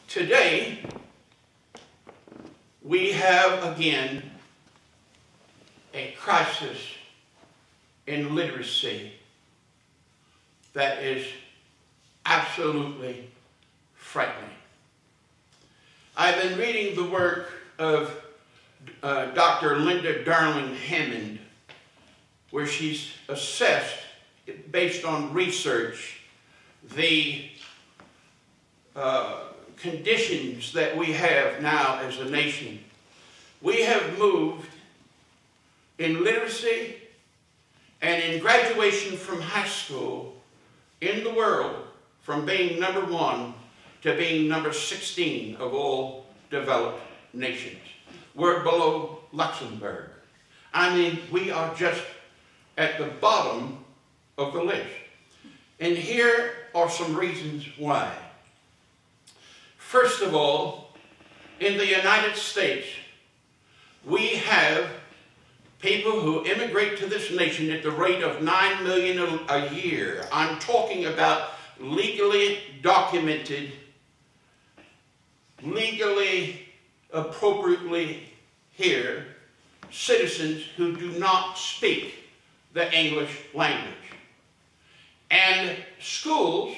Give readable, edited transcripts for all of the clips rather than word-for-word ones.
Today, we have again a crisis in literacy that is absolutely frightening. I've been reading the work of Dr. Linda Darling-Hammond, where she's assessed, based on research, the conditions that we have now as a nation. We have moved in literacy and in graduation from high school in the world from being number 1 to being number 16 of all developed nations. We're below Luxembourg. I mean, we are just at the bottom of the list. And here are some reasons why. First of all, in the United States, we have people who immigrate to this nation at the rate of 9 million a year. I'm talking about legally documented, legally, appropriately here, citizens who do not speak the English language. And schools,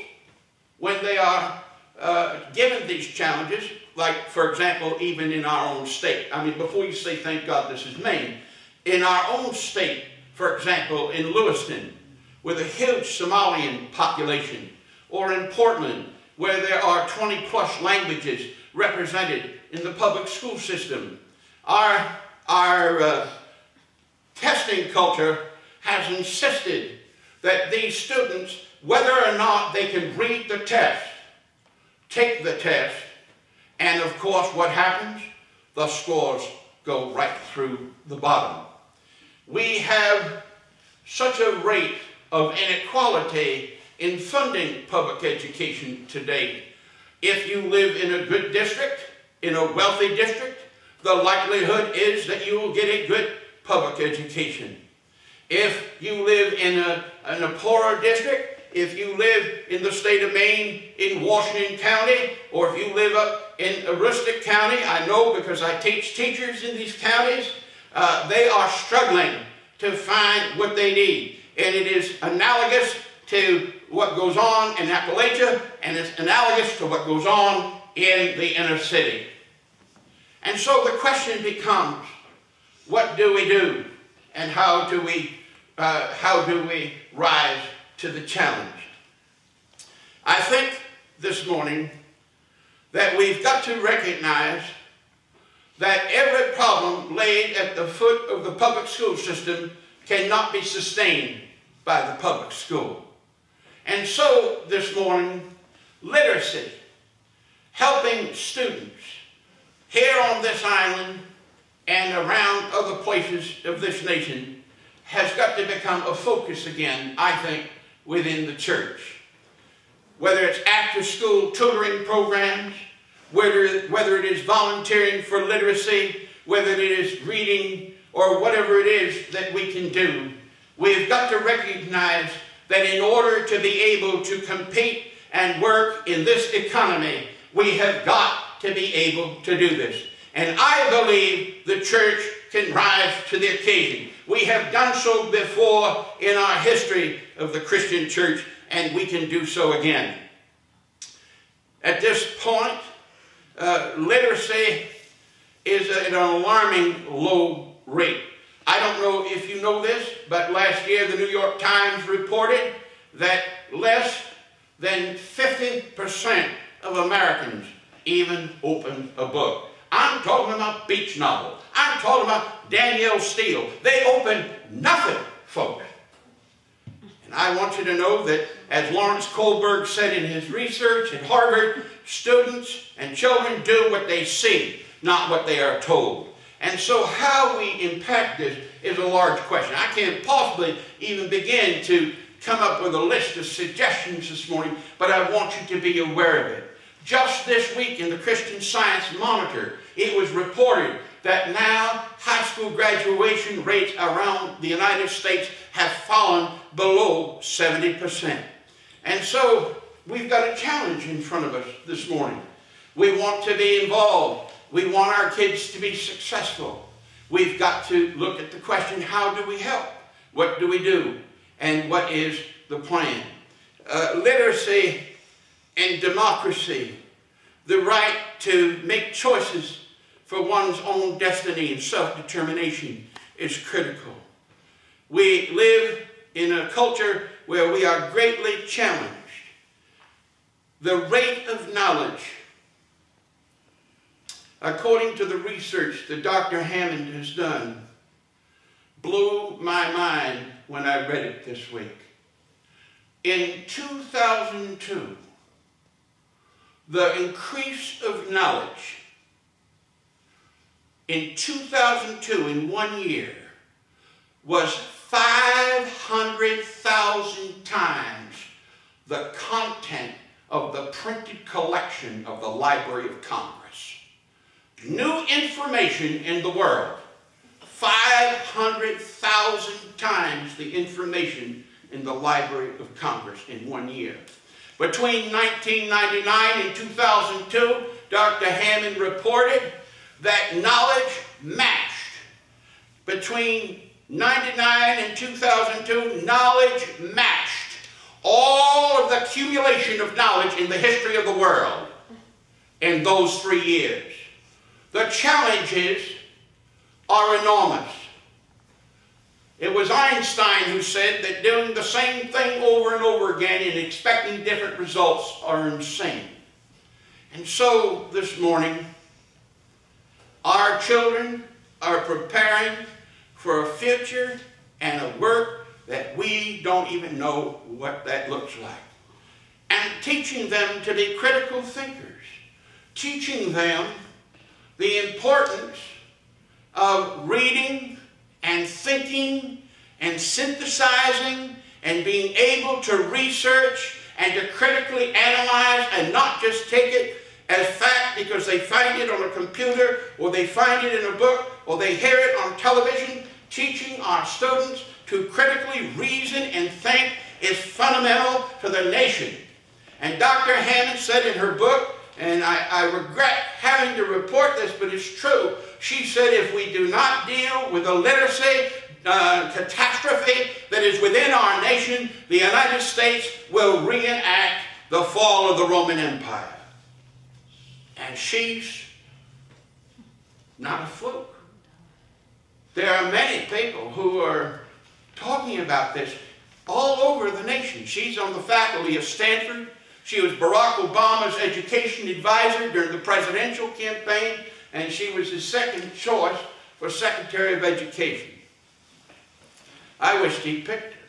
when they are given these challenges, like, for example, even in our own state. I mean, before you say, thank God this is Maine, in our own state, for example, in Lewiston, with a huge Somalian population, or in Portland, where there are 20+ languages represented in the public school system, our testing culture has insisted that these students, whether or not they can read the test, take the test, and of course what happens? The scores go right through the bottom. We have such a rate of inequality in funding public education today. If you live in a good district, in a wealthy district, the likelihood is that you will get a good public education. If you live in a poorer district, if you live in the state of Maine, in Washington County, or if you live up in Aroostook County, I know because I teach teachers in these counties, they are struggling to find what they need. And it is analogous to what goes on in Appalachia, and it's analogous to what goes on in the inner city. And so the question becomes, what do we do? And how do we rise to the challenge? I think this morning that we've got to recognize that every problem laid at the foot of the public school system cannot be sustained by the public school. And so this morning, literacy, helping students here on this island and around other places of this nation, has got to become a focus again, I think, within the church. Whether it's after-school tutoring programs, whether it is volunteering for literacy, whether it is reading, or whatever it is that we can do, we've got to recognize that in order to be able to compete and work in this economy, we have got to be able to do this. And I believe the church can rise to the occasion. We have done so before in our history of the Christian church, and we can do so again. At this point, literacy is at an alarming low rate. I don't know if you know this, but last year the New York Times reported that less than 50% of Americans even open a book. I'm talking about beach novels. I'm talking about Danielle Steele. They open nothing, folks. And I want you to know that, as Lawrence Kohlberg said in his research at Harvard, students and children do what they see, not what they are told. And so how we impact this is a large question. I can't possibly even begin to come up with a list of suggestions this morning, but I want you to be aware of it. Just this week in the Christian Science Monitor, it was reported that now high school graduation rates around the United States have fallen below 70%. And so we've got a challenge in front of us this morning. We want to be involved. We want our kids to be successful. We've got to look at the question, how do we help? What do we do? And what is the plan? Literacy and democracy, the right to make choices for one's own destiny and self-determination, is critical. We live in a culture where we are greatly challenged. The rate of knowledge, according to the research that Dr. Hammond has done, blew my mind when I read it this week. In 2002, the increase of knowledge in 2002, in 1 year, was 500,000 times the content of the printed collection of the Library of Congress. New information in the world, 500,000 times the information in the Library of Congress in 1 year. Between 1999 and 2002, Dr. Hammond reported that knowledge matched. Between 1999 and 2002, knowledge matched all of the accumulation of knowledge in the history of the world in those 3 years. The challenges are enormous. It was Einstein who said that doing the same thing over and over again and expecting different results are insane. And so this morning, our children are preparing for a future and a work that we don't even know what that looks like. And teaching them to be critical thinkers. Teaching them the importance of reading and thinking and synthesizing and being able to research and to critically analyze and not just take it as fact because they find it on a computer or they find it in a book or they hear it on television. Teaching our students to critically reason and think is fundamental to the nation. And Dr. Hammond said in her book, and I regret having to report this, but it's true, she said if we do not deal with the literacy catastrophe that is within our nation, the United States will reenact the fall of the Roman Empire. And she's not a fluke. There are many people who are talking about this all over the nation. She's on the faculty of Stanford. She was Barack Obama's education advisor during the presidential campaign, and she was his second choice for Secretary of Education. I wished he picked her,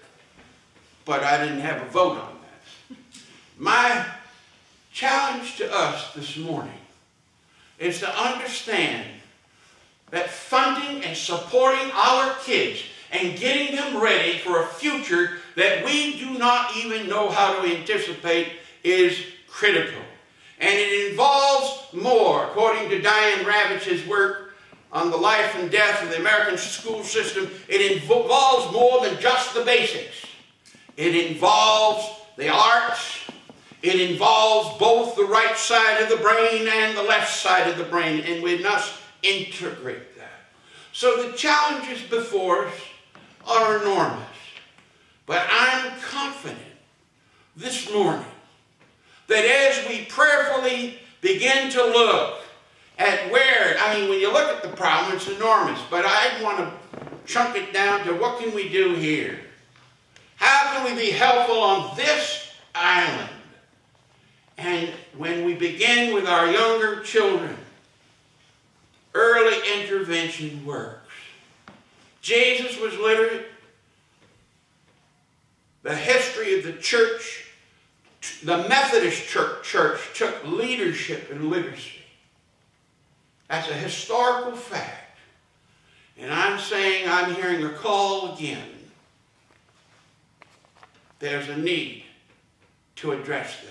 but I didn't have a vote on that. My challenge to us this morning is to understand that funding and supporting our kids and getting them ready for a future that we do not even know how to anticipate is critical. And it involves more, according to Diane Ravitch's work on the life and death of the American school system, it involves more than just the basics. It involves the arts. It involves both the right side of the brain and the left side of the brain, and we must integrate that. So the challenges before us are enormous. But I'm confident this morning that as we prayerfully begin to look at where, when you look at the problem, it's enormous, but I want to chunk it down to what can we do here? How can we be helpful on this island? And when we begin with our younger children, early intervention works. Jesus was literate. The history of the church, the Methodist church took leadership in literacy. That's a historical fact. And I'm saying, I'm hearing a call again. There's a need to address this.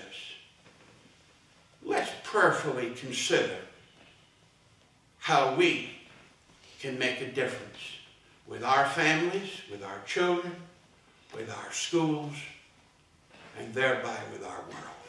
Let's prayerfully consider how we can make a difference with our families, with our children, with our schools, and thereby with our world.